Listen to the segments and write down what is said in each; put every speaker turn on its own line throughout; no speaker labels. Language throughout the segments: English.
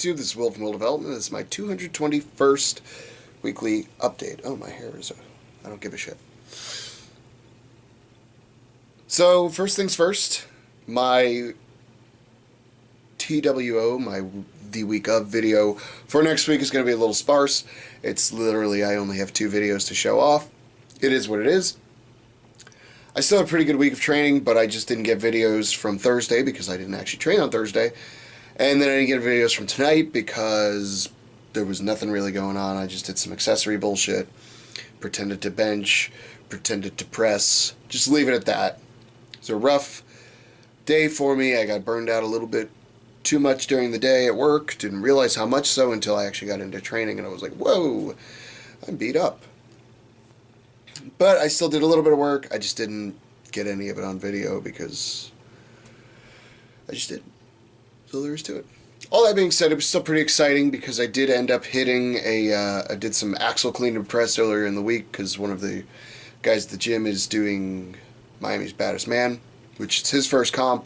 YouTube? This is Will from Will Development. This is my 221st weekly update. Oh, my hair is I don't give a shit. So, first things first, my TWO, the week of video for next week is going to be a little sparse. It's literally, I only have 2 videos to show off. It is what it is. I still have a pretty good week of training, but I just didn't get videos from Thursday because I didn't actually train on Thursday. And then I didn't get videos from tonight because there was nothing really going on. I just did some accessory bullshit, pretended to bench, pretended to press, just leave it at that. It was a rough day for me. I got burned out a little bit too much during the day at work. Didn't realize how much so until I actually got into training, and I was like, whoa, I'm beat up. But I still did a little bit of work. I just didn't get any of it on video because I just didn't. So there is to it. All that being said, it was still pretty exciting because I did end up hitting I did some axle clean and press earlier in the week because one of the guys at the gym is doing Miami's Baddest Man, which is his first comp,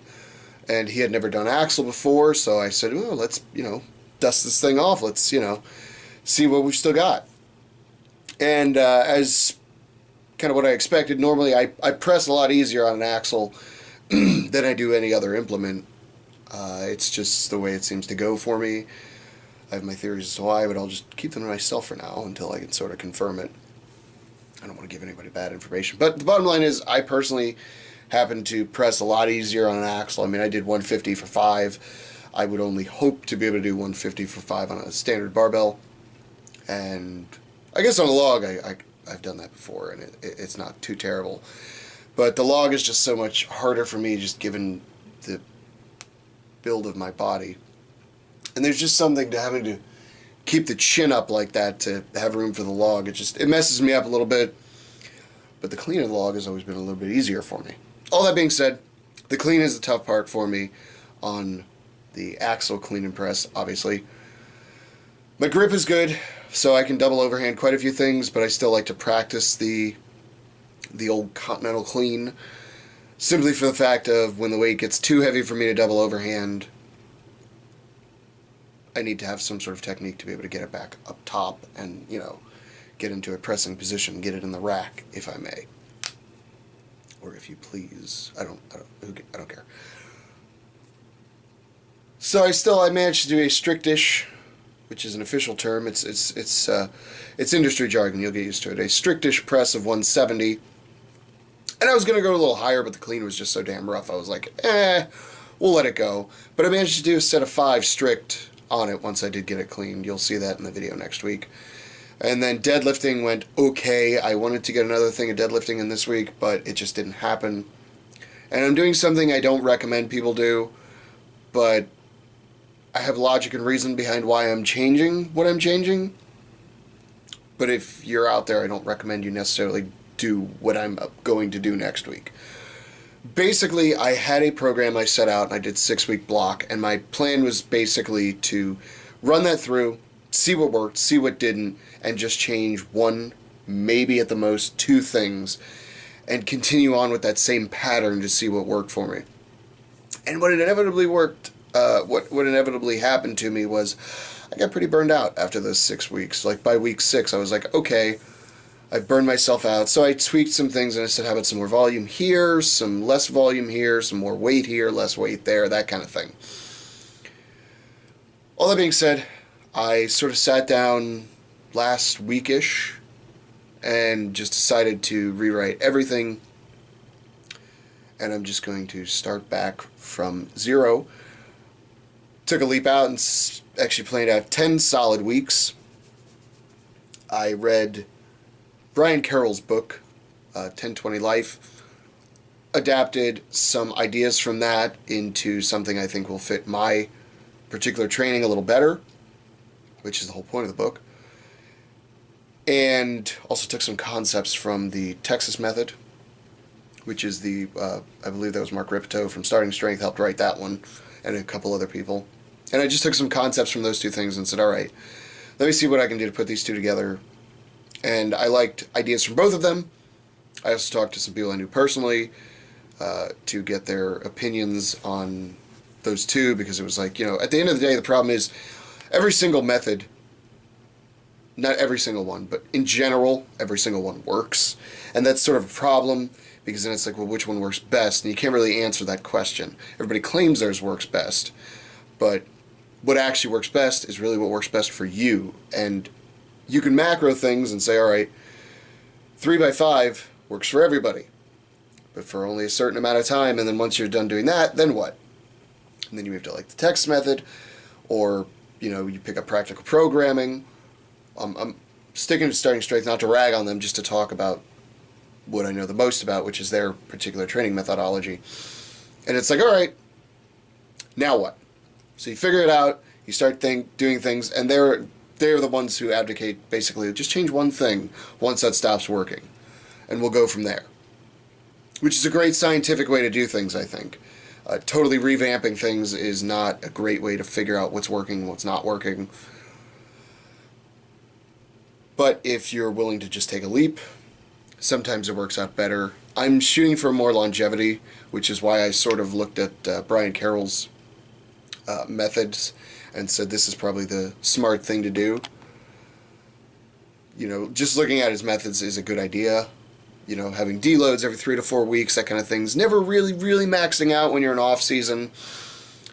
and he had never done axle before, so I said, well, let's, dust this thing off. Let's, see what we've still got. And as kind of what I expected, normally I press a lot easier on an axle than I do any other implement. It's just the way it seems to go for me. I have my theories as to why, but I'll just keep them to myself for now until I can sort of confirm it. I don't want to give anybody bad information. But the bottom line is I personally happen to press a lot easier on an axle. I mean, I did 150 for 5. I would only hope to be able to do 150 for 5 on a standard barbell. And I guess on a log, I've done that before, and it's not too terrible. But the log is just so much harder for me, just given the build of my body. And there's just something to having to keep the chin up like that to have room for the log. It messes me up a little bit. But the clean of the log has always been a little bit easier for me. All that being said, the clean is the tough part for me on the axle clean and press, obviously. My grip is good, so I can double overhand quite a few things, but I still like to practice the old continental clean, simply for the fact of when the weight gets too heavy for me to double overhand, I need to have some sort of technique to be able to get it back up top and, get into a pressing position, get it in the rack, if I may. Or if you please. I don't care. So I managed to do a strictish, which is an official term. It's industry jargon. You'll get used to it. A strictish press of 170. And I was going to go a little higher, but the clean was just so damn rough. I was like, we'll let it go. But I managed to do a set of 5 strict on it once I did get it cleaned. You'll see that in the video next week. And then deadlifting went okay. I wanted to get another thing of deadlifting in this week, but it just didn't happen. And I'm doing something I don't recommend people do, but I have logic and reason behind why I'm changing what I'm changing. But if you're out there, I don't recommend you necessarily do what I'm going to do next week. Basically, I had a program I set out, and I did 6-week block, and my plan was basically to run that through, see what worked, see what didn't, and just change 1, maybe at the most 2 things, and continue on with that same pattern to see what worked for me. And what inevitably worked, what inevitably happened to me was I got pretty burned out after those 6 weeks. Like by week 6, I was like, okay, I've burned myself out. So I tweaked some things and I said, how about some more volume here, some less volume here, some more weight here, less weight there, that kind of thing. All that being said, I sort of sat down last weekish and just decided to rewrite everything. And I'm just going to start back from 0. Took a leap out and actually planned out 10 solid weeks. I read Brian Carroll's book, 10/20 Life, adapted some ideas from that into something I think will fit my particular training a little better, which is the whole point of the book, and also took some concepts from the Texas Method, which is I believe that was Mark Ripito from Starting Strength helped write that one, and a couple other people. And I just took some concepts from those 2 things and said, all right, let me see what I can do to put these 2 together. And I liked ideas from both of them. I also talked to some people I knew personally to get their opinions on those 2, because it was like, at the end of the day, the problem is every single method, not every single one, but in general, every single one works. And that's sort of a problem, because then it's like, well, which one works best? And you can't really answer that question. Everybody claims theirs works best, but what actually works best is really what works best for you. And you can macro things and say, all right, 3x5 works for everybody, but for only a certain amount of time, and then once you're done doing that, then what? And then you move to like the text method, or you pick up practical programming. I'm sticking to Starting Strength not to rag on them, just to talk about what I know the most about, which is their particular training methodology. And it's like, all right, now what? So you figure it out, you start doing things, and they're the ones who advocate basically just change one thing once that stops working, and we'll go from there. Which is a great scientific way to do things, I think. Totally revamping things is not a great way to figure out what's working and what's not working. But if you're willing to just take a leap, sometimes it works out better. I'm shooting for more longevity, which is why I sort of looked at Brian Carroll's methods and said this is probably the smart thing to do. Just looking at his methods is a good idea. Having deloads every 3 to 4 weeks, that kind of thing's never really maxing out when you're in off season.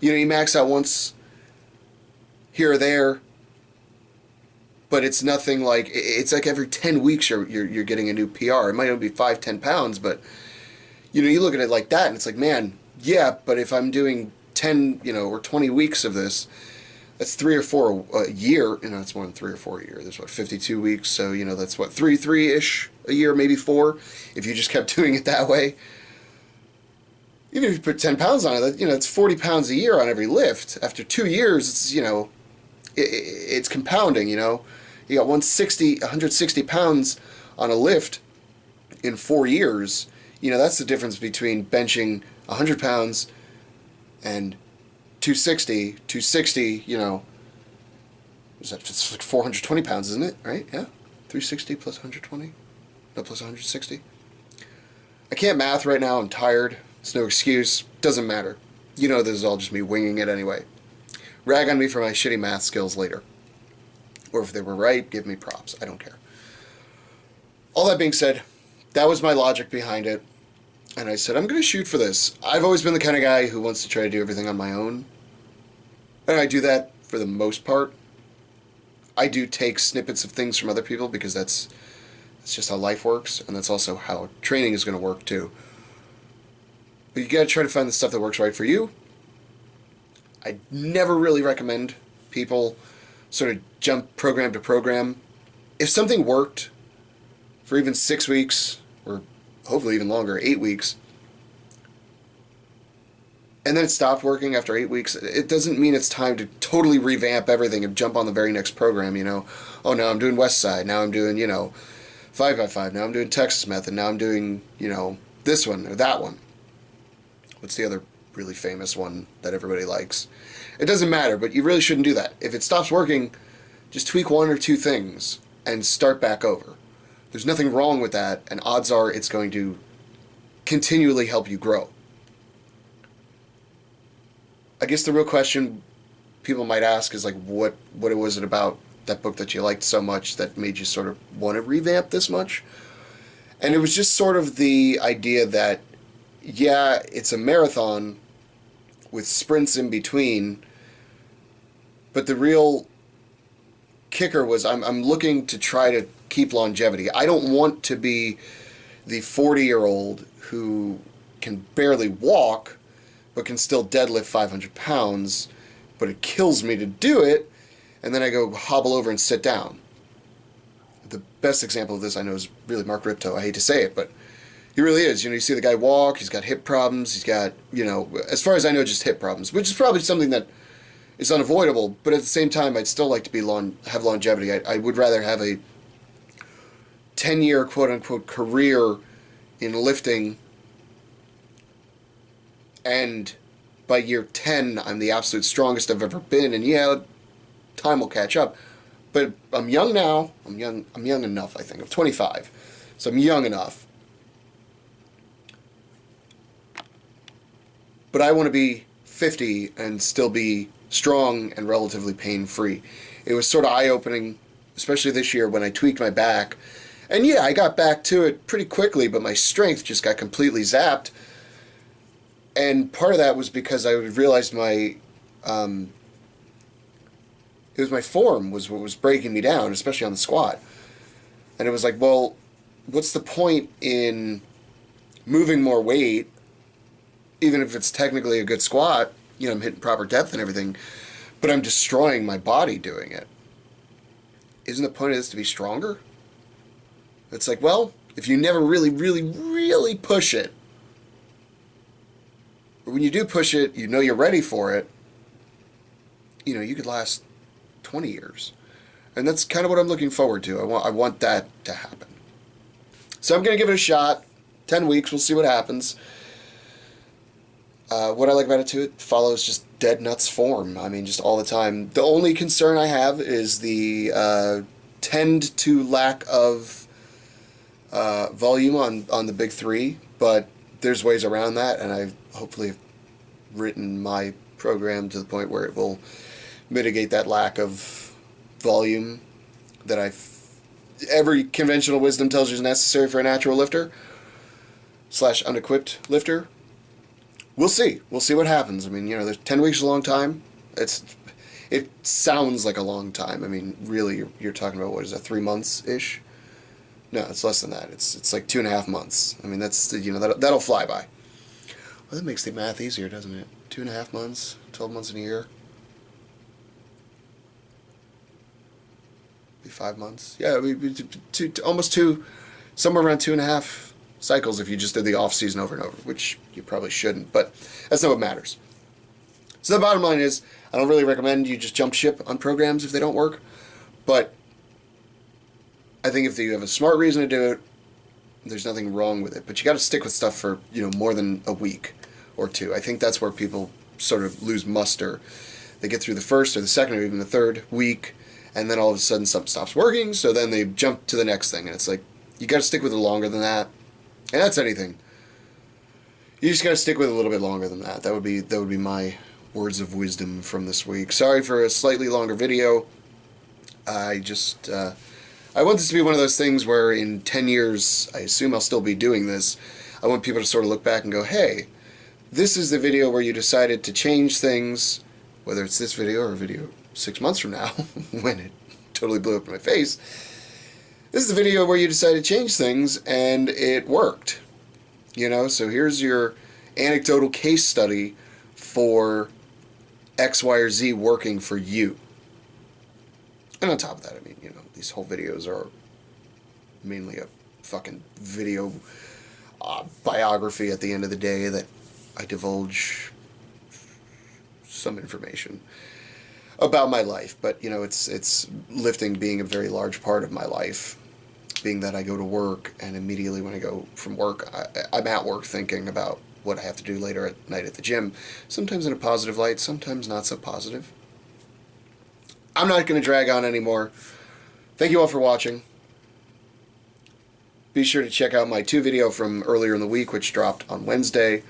You max out once here or there, but it's nothing like, it's like every 10 weeks you're getting a new PR. It might only be 5-10 pounds, but you look at it like that and it's like, man, yeah, but if I'm doing 10 or 20 weeks of this, that's 3 or 4 a year. It's more than 3 or 4 a year. There's 52 weeks, so that's 3-ish a year, maybe 4, if you just kept doing it that way. Even if you put 10 pounds on it, it's 40 pounds a year on every lift. After 2 years, it's it's compounding. You got 160 pounds on a lift in 4 years. That's the difference between benching 100 pounds and 260, it's like 420 pounds, isn't it? Right? Yeah. 360 plus 120? No, plus 160. I can't math right now. I'm tired. It's no excuse. Doesn't matter. This is all just me winging it anyway. Rag on me for my shitty math skills later. Or if they were right, give me props. I don't care. All that being said, that was my logic behind it. And I said, I'm going to shoot for this. I've always been the kind of guy who wants to try to do everything on my own. And I do that for the most part. I do take snippets of things from other people because that's just how life works. And that's also how training is going to work too. But you got to try to find the stuff that works right for you. I never really recommend people sort of jump program to program. If something worked for even 6 weeks, or hopefully even longer, 8 weeks, and then it stopped working after 8 weeks, it doesn't mean it's time to totally revamp everything and jump on the very next program, Oh, now I'm doing West Side, now I'm doing, 5x5, now I'm doing Texas Method, now I'm doing, this one or that one. What's the other really famous one that everybody likes? It doesn't matter, but you really shouldn't do that. If it stops working, just tweak 1 or 2 things and start back over. There's nothing wrong with that, and odds are it's going to continually help you grow. I guess the real question people might ask is like, what was it about that book that you liked so much that made you sort of want to revamp this much? And it was just sort of the idea that, yeah, it's a marathon with sprints in between, but the real kicker was I'm looking to try to keep longevity. I don't want to be the 40-year-old who can barely walk but can still deadlift 500 pounds, but it kills me to do it, and then I go hobble over and sit down. The best example of this I know is really Mark Ripto. I hate to say it, but he really is. You see the guy walk, he's got hip problems, he's got, as far as I know, just hip problems, which is probably something that is unavoidable, but at the same time, I'd still like to have longevity. I would rather have a 10-year, quote-unquote, career in lifting, and by year 10, I'm the absolute strongest I've ever been, and yeah, time will catch up. But I'm young now. I'm young enough, I think. I'm 25, so I'm young enough. But I want to be 50 and still be strong and relatively pain-free. It was sort of eye-opening, especially this year when I tweaked my back. And yeah, I got back to it pretty quickly, but my strength just got completely zapped. And part of that was because I realized my it was my form was what was breaking me down, especially on the squat. And it was like, well, what's the point in moving more weight, even if it's technically a good squat, you know, I'm hitting proper depth and everything, but I'm destroying my body doing it. Isn't the point of this to be stronger? It's like, well, if you never really, really, really push it, or when you do push it, you know you're ready for it, you know, you could last 20 years. And that's kind of what I'm looking forward to. I want that to happen. So I'm going to give it a shot. 10 weeks, we'll see what happens. What I like about it too, it follows just dead nuts form. I mean, just all the time. The only concern I have is the tend to lack of volume on the big three, but there's ways around that, and I've hopefully written my program to the point where it will mitigate that lack of volume that every conventional wisdom tells you is necessary for a natural lifter / unequipped lifter. We'll see. We'll see what happens. I mean, you know, there's 10 weeks is a long time. It sounds like a long time. I mean, really, you're talking about, what is that, 3 months-ish? No, it's less than that. It's like 2.5 months. I mean, that's, you know, that'll fly by. Well, that makes the math easier, doesn't it? 2.5 months, 12 months in a year. 5 months. Yeah, almost two, somewhere around 2.5 cycles if you just did the off season over and over, which you probably shouldn't, but that's not what matters. So the bottom line is, I don't really recommend you just jump ship on programs if they don't work, but I think if you have a smart reason to do it, there's nothing wrong with it. But you got to stick with stuff for, you know, more than a week or two. I think that's where people sort of lose muster. They get through the first or the second or even the third week, and then all of a sudden something stops working, so then they jump to the next thing, and it's like, you got to stick with it longer than that. And that's anything. You just got to stick with it a little bit longer than that. That would be my words of wisdom from this week. Sorry for a slightly longer video. I want this to be one of those things where in 10 years, I assume I'll still be doing this. I want people to sort of look back and go, hey, this is the video where you decided to change things, whether it's this video or a video 6 months from now, when it totally blew up in my face. This is the video where you decided to change things and it worked. You know, so here's your anecdotal case study for X, Y, or Z working for you. And on top of that, I mean, you know, these whole videos are mainly a fucking video biography at the end of the day that I divulge some information about my life. But, you know, it's lifting being a very large part of my life, being that I go to work, and immediately when I go from work, I'm at work thinking about what I have to do later at night at the gym, sometimes in a positive light, sometimes not so positive. I'm not going to drag on anymore. Thank you all for watching. Be sure to check out my 2 video from earlier in the week, which dropped on Wednesday.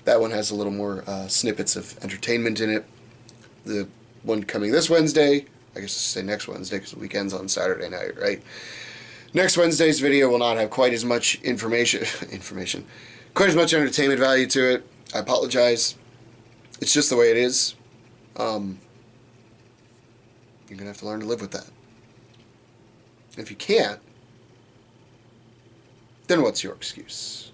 That one has a little more snippets of entertainment in it. The one coming this Wednesday, I guess I should say next Wednesday because the weekend's on Saturday night, right? Next Wednesday's video will not have quite as much quite as much entertainment value to it. I apologize. It's just the way it is. You're going to have to learn to live with that. If you can't, then what's your excuse?